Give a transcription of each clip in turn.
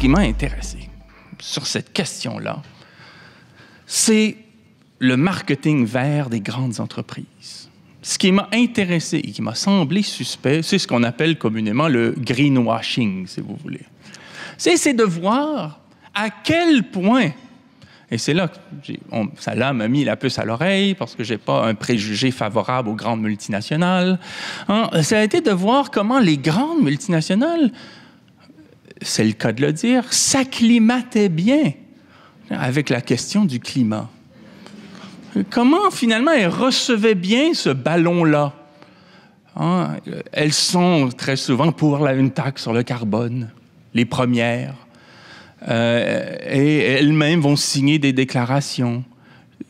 ce qui m'a intéressé sur cette question-là, c'est le marketing vert des grandes entreprises. Ce qui m'a intéressé et qui m'a semblé suspect, c'est ce qu'on appelle communément le greenwashing, si vous voulez. C'est de voir à quel point, et c'est là que ça m'a mis la puce à l'oreille parce que je n'ai pas un préjugé favorable aux grandes multinationales, ça a été de voir comment les grandes multinationales, c'est le cas de le dire, s'acclimataient bien avec la question du climat. Comment, finalement, elles recevaient bien ce ballon-là? Elles sont très souvent pour une taxe sur le carbone, les premières. Et elles-mêmes vont signer des déclarations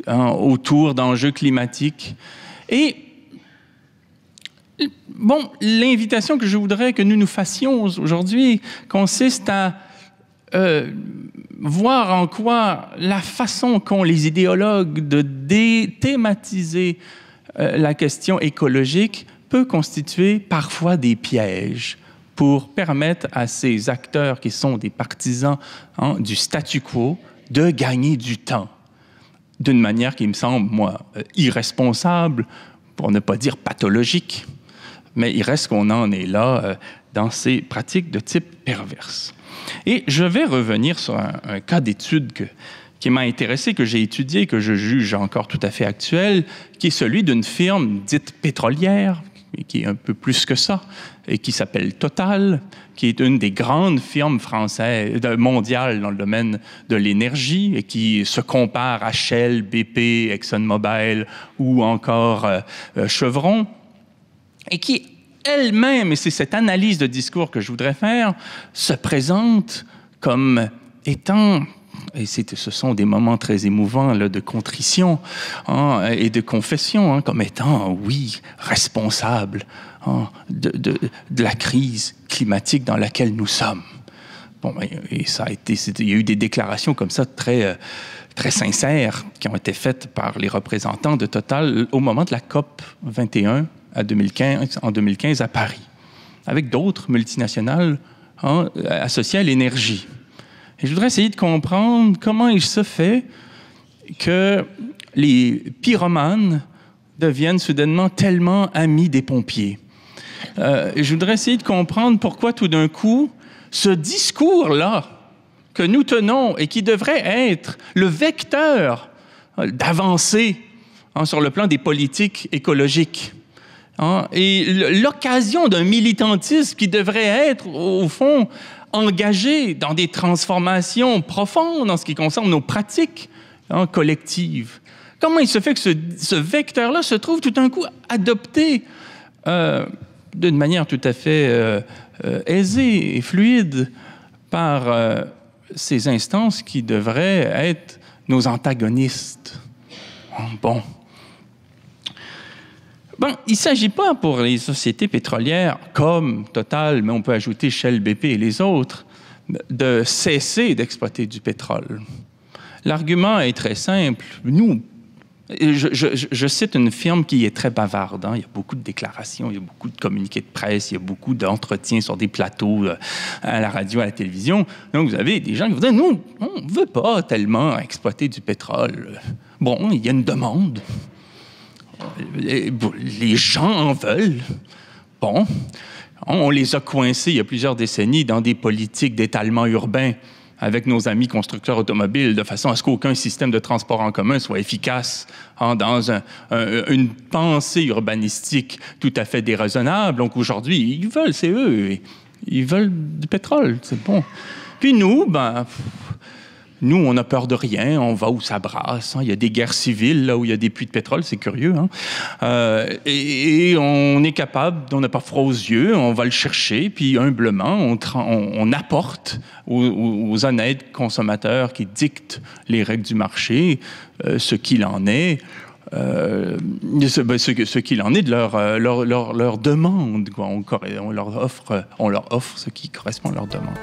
autour d'enjeux climatiques. Et, bon, l'invitation que je voudrais que nous fassions aujourd'hui consiste à voir en quoi la façon qu'ont les idéologues de déthématiser la question écologique peut constituer parfois des pièges pour permettre à ces acteurs qui sont des partisans du statu quo de gagner du temps d'une manière qui me semble, moi, irresponsable, pour ne pas dire pathologique, mais il reste qu'on en est là dans ces pratiques de type perverse. Et je vais revenir sur un cas d'étude qui m'a intéressé, que j'ai étudié, que je juge encore tout à fait actuel, qui est celui d'une firme dite pétrolière, qui est un peu plus que ça, et qui s'appelle Total, qui est une des grandes firmes françaises, mondiales dans le domaine de l'énergie, et qui se compare à Shell, BP, ExxonMobil ou encore Chevron, et qui elle-même, et c'est cette analyse de discours que je voudrais faire, se présente comme étant, et ce sont des moments très émouvants là, de contrition et de confession, comme étant, oui, responsable de la crise climatique dans laquelle nous sommes. Bon, et ça a été, il y a eu des déclarations comme ça très sincères qui ont été faites par les représentants de Total au moment de la COP 21 en 2015 à Paris, avec d'autres multinationales associées à l'énergie. Et je voudrais essayer de comprendre comment il se fait que les pyromanes deviennent soudainement tellement amis des pompiers. Je voudrais essayer de comprendre pourquoi tout d'un coup, ce discours-là que nous tenons et qui devrait être le vecteur d'avancée sur le plan des politiques écologiques, et l'occasion d'un militantisme qui devrait être, au fond, engagé dans des transformations profondes en ce qui concerne nos pratiques collectives. Comment il se fait que ce vecteur-là se trouve tout d'un coup adopté d'une manière tout à fait aisée et fluide par ces instances qui devraient être nos antagonistes? Bon. Bon, il ne s'agit pas pour les sociétés pétrolières comme Total, mais on peut ajouter Shell, BP et les autres, de cesser d'exploiter du pétrole. L'argument est très simple. Nous, je cite une firme qui est très bavarde. Il y a beaucoup de déclarations, il y a beaucoup de communiqués de presse, il y a beaucoup d'entretiens sur des plateaux à la radio, à la télévision. Donc, vous avez des gens qui vous disent « Nous, on ne veut pas tellement exploiter du pétrole. » Bon, il y a une demande. Les gens en veulent. Bon, on les a coincés il y a plusieurs décennies dans des politiques d'étalement urbain avec nos amis constructeurs automobiles, de façon à ce qu'aucun système de transport en commun soit efficace dans une pensée urbanistique tout à fait déraisonnable. Donc aujourd'hui, ils veulent, c'est eux, ils veulent du pétrole, c'est bon. Puis nous, nous, on n'a peur de rien, on va où ça brasse. Il y a des guerres civiles là où il y a des puits de pétrole, c'est curieux. Et on est capable, on n'a pas froid aux yeux, on va le chercher, puis humblement, on apporte aux honnêtes consommateurs qui dictent les règles du marché ce qu'il en est. Ce qu'il en est de leur demande. On leur offre ce qui correspond à leur demande.